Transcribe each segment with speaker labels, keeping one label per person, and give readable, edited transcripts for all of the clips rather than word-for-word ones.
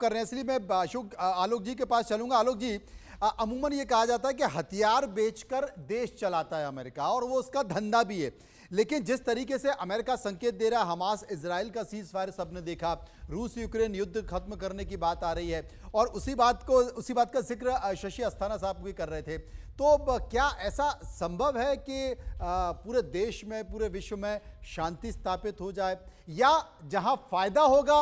Speaker 1: कर रहे हैं, इसलिए मैं अशोक आलोक जी के पास चलूंगा। आलोक जी, अमूमन ये कहा जाता है कि हथियार बेचकर देश चलाता है अमेरिका और वो उसका धंधा भी है, लेकिन जिस तरीके से अमेरिका संकेत दे रहा है, हमास इजराइल का सीज फायर सबने देखा, रूस यूक्रेन युद्ध खत्म करने की बात आ रही है और उसी बात का जिक्र शशि अस्थाना साहब भी कर रहे थे। तो क्या ऐसा संभव है कि पूरे देश में, पूरे विश्व में शांति स्थापित हो जाए, या जहां फायदा होगा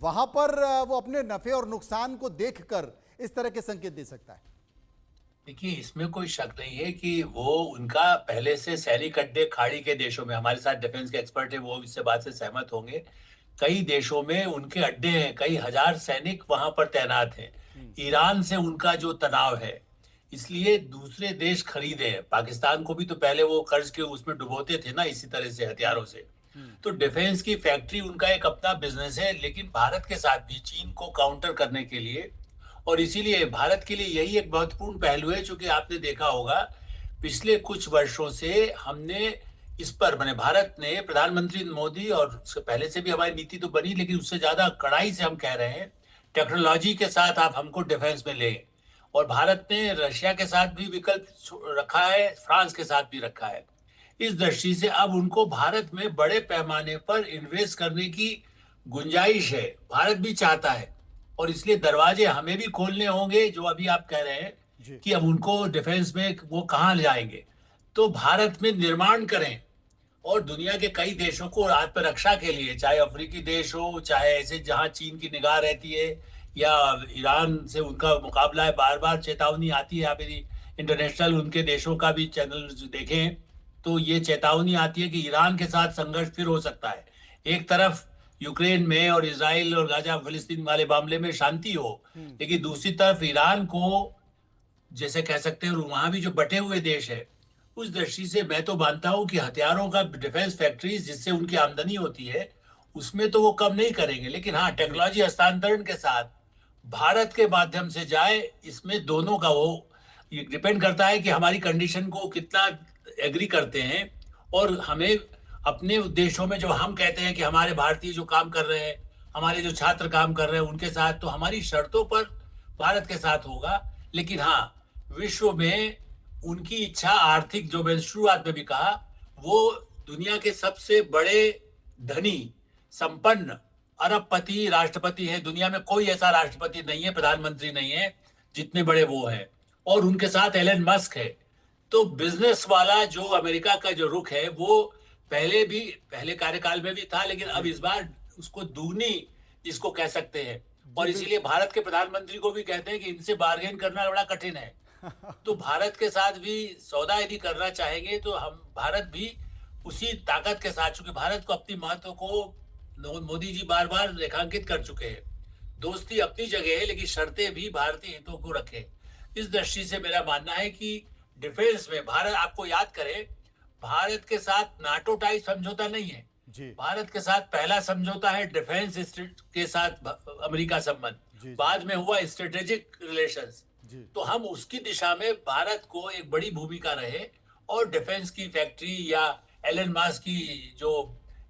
Speaker 1: वहां पर वो अपने नफे और नुकसान को देखकर इस तरह के संकेत दे सकता है?
Speaker 2: देखिए, इसमें कोई शक नहीं है कि वो उनका पहले से सैनिक अड्डे खाड़ी के देशों में, हमारे साथ डिफेंस के एक्सपर्ट है, वो इस बात से सहमत होंगे। कई देशों में उनके अड्डे हैं, कई हजार सैनिक वहां पर तैनात हैं।
Speaker 1: हम्म।
Speaker 2: ईरान से उनका जो तनाव है, इसलिए दूसरे देश खरीदे हैं। पाकिस्तान को भी तो पहले वो कर्ज के उसमें डुबोते थे ना, इसी तरह से
Speaker 1: हम्म।
Speaker 2: हथियारों से।
Speaker 1: हम्म।
Speaker 2: तो डिफेंस की फैक्ट्री उनका एक अपना बिजनेस है, लेकिन भारत के साथ भी चीन को काउंटर करने के लिए, और इसीलिए भारत के लिए यही एक महत्वपूर्ण पहलू है। चूंकि आपने देखा होगा, पिछले कुछ वर्षों से हमने इस पर, मैंने भारत ने, प्रधानमंत्री मोदी, और उससे पहले से भी हमारी नीति तो बनी, लेकिन उससे ज्यादा कड़ाई से हम कह रहे हैं, टेक्नोलॉजी के साथ आप हमको डिफेंस में लें। और भारत ने रशिया के साथ भी विकल्प रखा है, फ्रांस के साथ भी रखा है। इस दृष्टि से अब उनको भारत में बड़े पैमाने पर इन्वेस्ट करने की गुंजाइश है, भारत भी चाहता है। और इसलिए दरवाजे हमें भी खोलने होंगे, जो अभी आप कह रहे हैं
Speaker 1: जी।
Speaker 2: कि अब उनको डिफेंस में वो कहाँ ले जाएंगे। तो भारत में निर्माण करें, और दुनिया के कई देशों को आत्मरक्षा के लिए, चाहे अफ्रीकी देश हो, चाहे ऐसे जहां चीन की निगाह रहती है, या ईरान से उनका मुकाबला है, बार बार चेतावनी आती है। आप यदि इंटरनेशनल उनके देशों का भी चैनल देखें, तो ये चेतावनी आती है कि ईरान के साथ संघर्ष फिर हो सकता है। एक तरफ यूक्रेन में और इसराइल और गाजा फिलिस्तीन वाले मामले में शांति हो,
Speaker 1: हम्म।
Speaker 2: लेकिन दूसरी तरफ ईरान को, जैसे कह सकते हैं, वहां भी जो बटे हुए देश है, उस दृष्टि से मैं तो मानता हूं कि हथियारों का डिफेंस फैक्ट्रीज जिससे उनकी आमदनी होती है, उसमें तो वो कम नहीं करेंगे। लेकिन हाँ,
Speaker 1: जी।
Speaker 2: टेक्नोलॉजी हस्तांतरण के साथ भारत के माध्यम से जाए, इसमें दोनों का वो, ये डिपेंड करता है कि हमारी कंडीशन को कितना एग्री करते हैं। और हमें अपने देशों में, जो हम कहते हैं कि हमारे भारतीय जो काम कर रहे हैं, हमारे जो छात्र काम कर रहे हैं, उनके साथ तो हमारी शर्तों पर भारत के साथ होगा। लेकिन हाँ, विश्व में उनकी इच्छा आर्थिक, जो मैंने शुरुआत में भी कहा, वो दुनिया के सबसे बड़े धनी, संपन्न, अरबपति राष्ट्रपति है। दुनिया में कोई ऐसा राष्ट्रपति नहीं है, प्रधानमंत्री नहीं है, जितने बड़े वो हैं। और उनके साथ एलन मस्क है। तो बिजनेस वाला जो अमेरिका का जो रुख है, वो पहले कार्यकाल में भी था, लेकिन अब
Speaker 1: जी।
Speaker 2: इस बार उसको दुगनी, जिसको कह सकते हैं।
Speaker 1: जी
Speaker 2: और
Speaker 1: बिल्कुल।
Speaker 2: इसीलिए भारत के प्रधानमंत्री को भी कहते हैं कि इनसे बार्गेन करना बड़ा कठिन है। तो भारत के साथ भी सौदा यदि करना चाहेंगे, तो हम, भारत भी उसी ताकत के साथ, चूंकि भारत को अपनी महत्व को मोदी जी बार बार रेखांकित कर चुके हैं। दोस्ती अपनी जगह है, लेकिन शर्तें भी भारतीय हितों को रखें। इस दृष्टि से मेरा मानना है कि डिफेंस में भारत, आपको याद करें, भारत के साथ नाटो टाइप समझौता नहीं है।
Speaker 1: जी।
Speaker 2: भारत के साथ पहला समझौता है डिफेंस के साथ अमेरिका संबंध,
Speaker 1: जी। जी।
Speaker 2: बाद में हुआ स्ट्रेटेजिक रिलेशंस।
Speaker 1: जी।
Speaker 2: तो हम उसकी दिशा में भारत को एक बड़ी भूमिका रहे, और डिफेंस की फैक्ट्री, या एलन मास्क की जो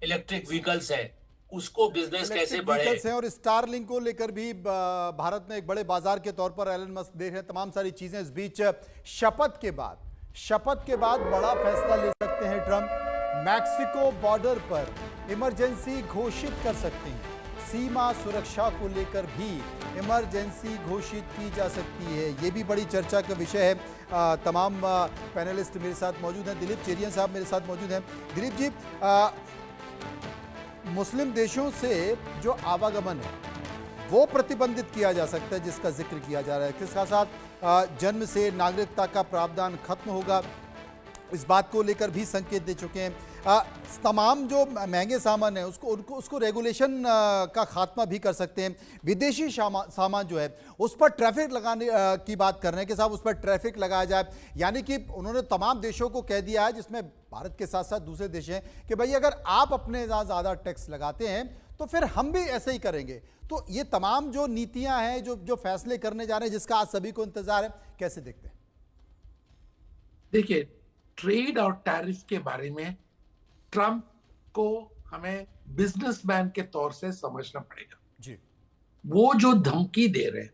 Speaker 2: इलेक्ट्रिक व्हीकल्स है, उसको बिजनेस कैसे
Speaker 1: इलेक्ट्रिक
Speaker 2: बढ़े।
Speaker 1: व्हीकल्स हैं और स्टारलिंक को लेकर भी भारत में एक बड़े बाजार के तौर पर एलन मस्क देख रहे हैं, तमाम सारी चीजें। इस बीच शपथ के बाद बड़ा फैसला ले सकते हैं ट्रंप। मैक्सिको बॉर्डर पर इमरजेंसी घोषित कर सकते हैं, सीमा सुरक्षा को लेकर भी इमरजेंसी घोषित की जा सकती है। ये भी बड़ी चर्चा का विषय है। तमाम पैनलिस्ट मेरे साथ मौजूद हैं। दिलीप चेरियन साहब मेरे साथ मौजूद हैं। दिलीप जी, मुस्लिम देशों से जो आवागमन है वो प्रतिबंधित किया जा सकता है, जिसका जिक्र किया जा रहा है। किसका साथ जन्म से नागरिकता का प्रावधान खत्म होगा, इस बात को लेकर भी संकेत दे चुके हैं। तमाम जो महंगे सामान है उसको रेगुलेशन का खात्मा भी कर सकते हैं। विदेशी सामान जो है उस पर ट्रैफिक लगाने की बात कर रहे हैं कि साहब उस पर ट्रैफिक लगाया जाए। यानी कि उन्होंने तमाम देशों को कह दिया है, जिसमें भारत के साथ साथ दूसरे देश हैं, कि भाई अगर आप अपने ज़्यादा टैक्स लगाते हैं तो फिर हम भी ऐसे ही करेंगे। तो ये तमाम जो नीतियां हैं, जो फैसले करने जा रहे हैं, जिसका आज सभी को इंतजार है, कैसे देखते हैं?
Speaker 3: देखिए, ट्रेड और टैरिफ के बारे में ट्रंप को हमें बिजनेसमैन के तौर से समझना पड़ेगा।
Speaker 1: जी।
Speaker 3: वो जो धमकी दे रहे हैं,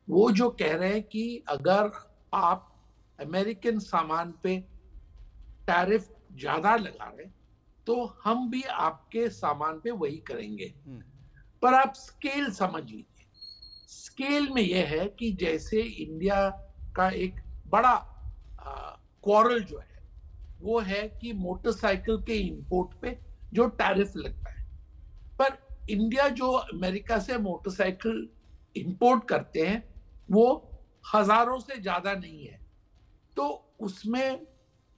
Speaker 3: वो जो कह रहे हैं कि अगर आप अमेरिकन सामान पे टैरिफ ज्यादा लगा रहे हैं तो हम भी आपके सामान पे वही करेंगे। पर आप स्केल समझ लीजिए। स्केल में यह है कि जैसे इंडिया का एक बड़ा क्वारल जो है वो है कि मोटरसाइकिल के इंपोर्ट पे जो टैरिफ लगता है, पर इंडिया जो अमेरिका से मोटरसाइकिल इंपोर्ट करते हैं वो हजारों से ज्यादा नहीं है। तो उसमें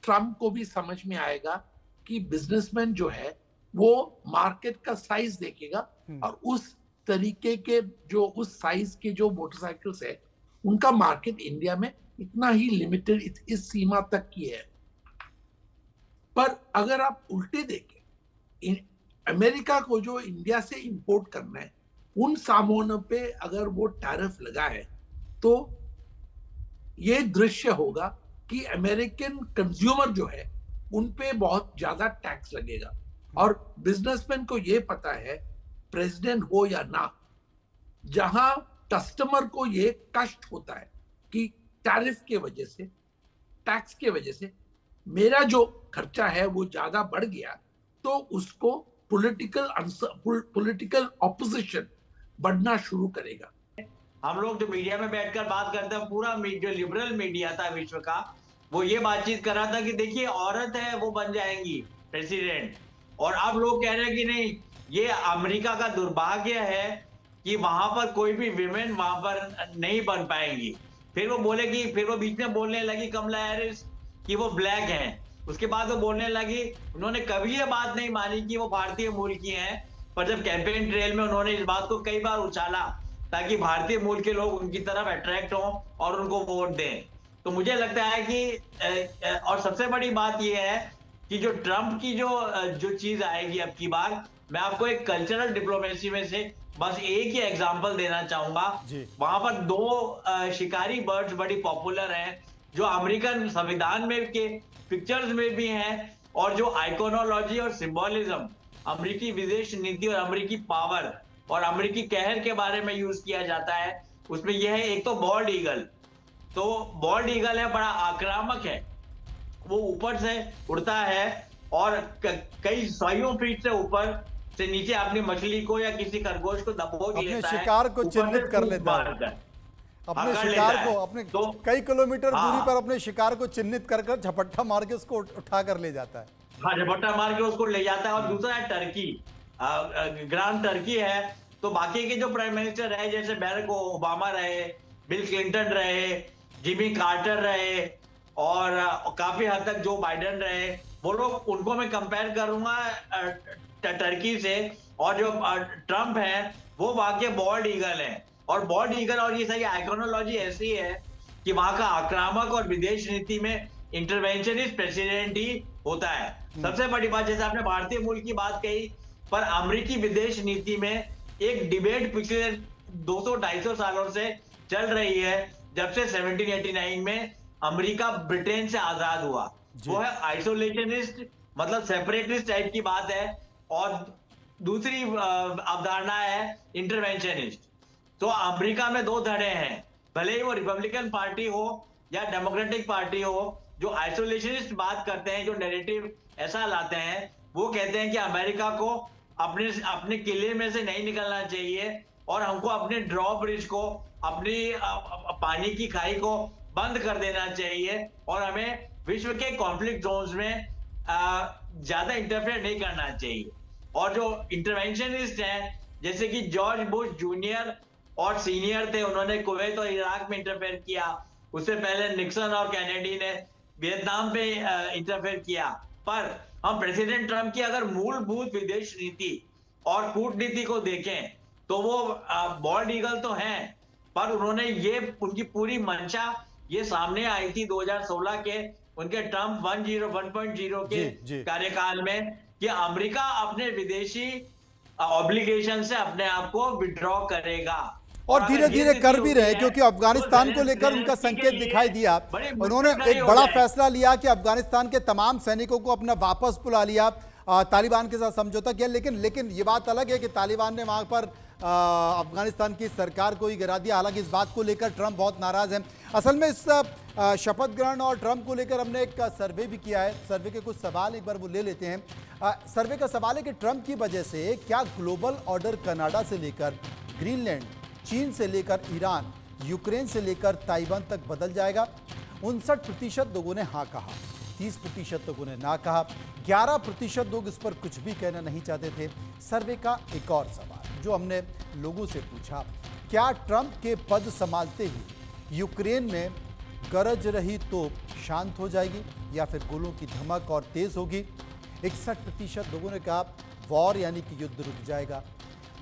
Speaker 3: ट्रम्प को भी समझ में आएगा कि बिजनेसमैन जो है वो मार्केट का साइज देखेगा और उस तरीके के जो उस साइज के जो मोटरसाइकिल्स है उनका मार्केट इंडिया में इतना ही लिमिटेड, इस सीमा तक की है। पर अगर आप उल्टे देखें, अमेरिका को जो इंडिया से इंपोर्ट करना है उन सामानों पे अगर वो टैरिफ लगा है तो ये दृश्य होगा कि अमेरिकन कंज्यूमर जो है उन पे बहुत ज्यादा टैक्स लगेगा। और बिजनेसमैन को ये पता है, प्रेसिडेंट हो या ना, जहां कस्टमर को ये कष्ट होता है कि टैरिफ के वजह से, टैक्स के वजह से मेरा जो खर्चा है वो ज्यादा बढ़ गया, तो उसको पॉलिटिकल ऑपोजिशन बढ़ना शुरू करेगा।
Speaker 4: हम लोग जो मीडिया में बैठकर बात करते हैं, पूरा जो लिबरल मीडिया था विश्व का, वो ये बातचीत कर रहा था कि देखिए औरत है वो बन जाएंगी प्रेसिडेंट, और अब लोग कह रहे हैं कि नहीं, ये अमेरिका का दुर्भाग्य है कि वहां पर कोई भी विमेन वहां पर नहीं बन पाएंगी। फिर वो बीच में बोलने लगी कमला हैरिस कि वो ब्लैक हैं। उसके बाद वो बोलने लगी, उन्होंने कभी ये बात नहीं मानी कि वो भारतीय मूल की हैं, पर जब कैंपेन ट्रेल में उन्होंने इस बात को कई बार उछाला ताकि भारतीय मूल के लोग उनकी तरफ अट्रैक्ट हों और उनको वोट दें। तो मुझे लगता है कि और सबसे बड़ी बात यह है कि जो ट्रंप की जो चीज आएगी अब की बार, मैं आपको एक कल्चरल डिप्लोमेसी में से बस एक ही एग्जांपल देना चाहूंगा। वहां पर दो शिकारी बर्ड्स बड़ी पॉपुलर हैं जो अमेरिकन संविधान में के पिक्चर्स में भी हैं, और जो आइकोनोलॉजी और सिंबोलिज्म अमेरिकी विदेश नीति और अमेरिकी पावर और अमेरिकी कहर के बारे में यूज किया जाता है, उसमें यह है एक तो बॉल्ड ईगल। तो बॉल्ड ईगल है, बड़ा आक्रामक है, वो ऊपर से उड़ता है और कई सौ फीट से ऊपर से नीचे अपनी मछली को या किसी खरगोश को दबोच लेता है,
Speaker 1: शिकार को चिन्हित कर लेता है, अपने शिकार को, अपने कई किलोमीटर दूरी पर अपने शिकार को चिन्हित कर झपट्टा मार के उसको उठा कर ले जाता है।
Speaker 4: हाँ, झपट्टा मार के उसको ले जाता है। और दूसरा है टर्की, ग्रांड टर्की है। तो बाकी के जो प्राइम मिनिस्टर रहे, जैसे बैरक ओबामा रहे, बिल क्लिंटन रहे, जिमी कार्टर रहे और काफी हद तक जो बाइडेन रहे, वो लोग, उनको मैं कंपेयर करूंगा टर्की से। और जो ट्रंप है वो वहां के बॉल्ड ईगल है। और बॉल्ड ईगल और ये सारी आइकोनोलॉजी ऐसी है कि वहां का आक्रामक और विदेश नीति में इंटरवेंशनिस्ट प्रेसिडेंट ही होता है। सबसे बड़ी बात, जैसे आपने भारतीय मूल की बात कही, पर अमेरिकी विदेश नीति में एक डिबेट पिछले 200-250 सालों से चल रही है, जब से 1789 में अमेरिका ब्रिटेन से आजाद हुआ। वो है आइसोलेशनिस्ट, मतलब सेपरेटिस्ट टाइप की बात है, और दूसरी अवधारणा है इंटरवेंशनिस्ट। तो अमेरिका में दो धड़े हैं, भले ही वो रिपब्लिकन पार्टी हो या डेमोक्रेटिक पार्टी हो। जो आइसोलेशनिस्ट बात करते हैं, जो नैरेटिव ऐसा लाते हैं, वो कहते हैं कि अमेरिका को अपने किले में से नहीं निकलना चाहिए और हमको अपने ड्रॉब्रिज को, अपनी पानी की खाई को बंद कर देना चाहिए और हमें विश्व के कॉन्फ्लिक्ट जोन्स में ज्यादा इंटरफेयर नहीं करना चाहिए। और जो इंटरवेंशनिस्ट हैं, जैसे कि जॉर्ज बुश जूनियर और सीनियर थे, उन्होंने कुवैत और इराक में इंटरफेयर किया। उससे पहले निक्सन और कैनेडी ने वियतनाम पे इंटरफेयर किया। पर हम प्रेसिडेंट ट्रंप की अगर मूलभूत विदेश नीति और कूटनीति को देखें तो वो बॉल्ड ईगल तो हैं, पर उन्होंने ये, उनकी पूरी मंशा ये सामने आई थी 2016 के उनके ट्रंप 1.0 के कार्यकाल में, कि अमेरिका अपने विदेशी ऑब्लिगेशन से अपने आप को विड्रॉ करेगा।
Speaker 1: और धीरे धीरे कर भी रहे, क्योंकि अफगानिस्तान को लेकर उनका संकेत दिखाई दिया। उन्होंने एक बड़ा फैसला लिया कि अफगानिस्तान के तमाम सैनिकों को अपना वापस बुला लिया, तालिबान के साथ समझौता किया। लेकिन ये बात अलग है कि तालिबान ने वहां पर अफगानिस्तान की सरकार को ही गिरा दिया। हालांकि इस बात को लेकर ट्रंप बहुत नाराज हैं। असल में इस शपथ ग्रहण और ट्रंप को लेकर हमने एक सर्वे भी किया है। सर्वे के कुछ सवाल एक बार वो ले लेते हैं। सर्वे का सवाल है कि ट्रंप की वजह से क्या ग्लोबल ऑर्डर कनाडा से लेकर ग्रीनलैंड, चीन से लेकर ईरान, यूक्रेन से लेकर ताइवान तक बदल जाएगा? 59% लोगों ने हाँ कहा, 30% लोगों ने ना कहा, 11% लोग इस पर कुछ भी कहना नहीं चाहते थे। सर्वे का एक और सवाल जो हमने लोगों से पूछा, क्या ट्रंप के पद संभालते ही यूक्रेन में गरज रही तोप शांत हो जाएगी या फिर गोलों की धमक और तेज होगी? 61% लोगों ने कहा वॉर यानी कि युद्ध रुक जाएगा,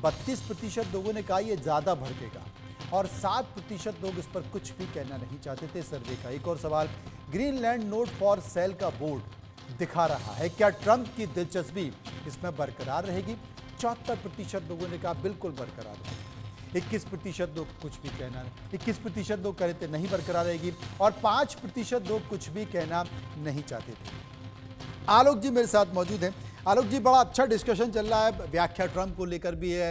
Speaker 1: 32% लोगों ने कहा यह ज्यादा भड़केगा और 7% लोग इस पर कुछ भी कहना नहीं चाहते थे। सर्वे का एक और सवाल, ग्रीनलैंड नोट फॉर सेल का बोर्ड दिखा रहा है, क्या ट्रंप की दिलचस्पी इसमें बरकरार रहेगी? 74% लोगों ने कहा बिल्कुल बरकरार रहेगी, 21% लोग कुछ भी कहना, 21% लोग कह रहे थे नहीं बरकरार रहेगी और 5% लोग कुछ भी कहना नहीं चाहते थे। आलोक जी मेरे साथ मौजूद हैं। आलोक जी, बड़ा अच्छा डिस्कशन चल रहा है, व्याख्या ट्रंप को लेकर भी है,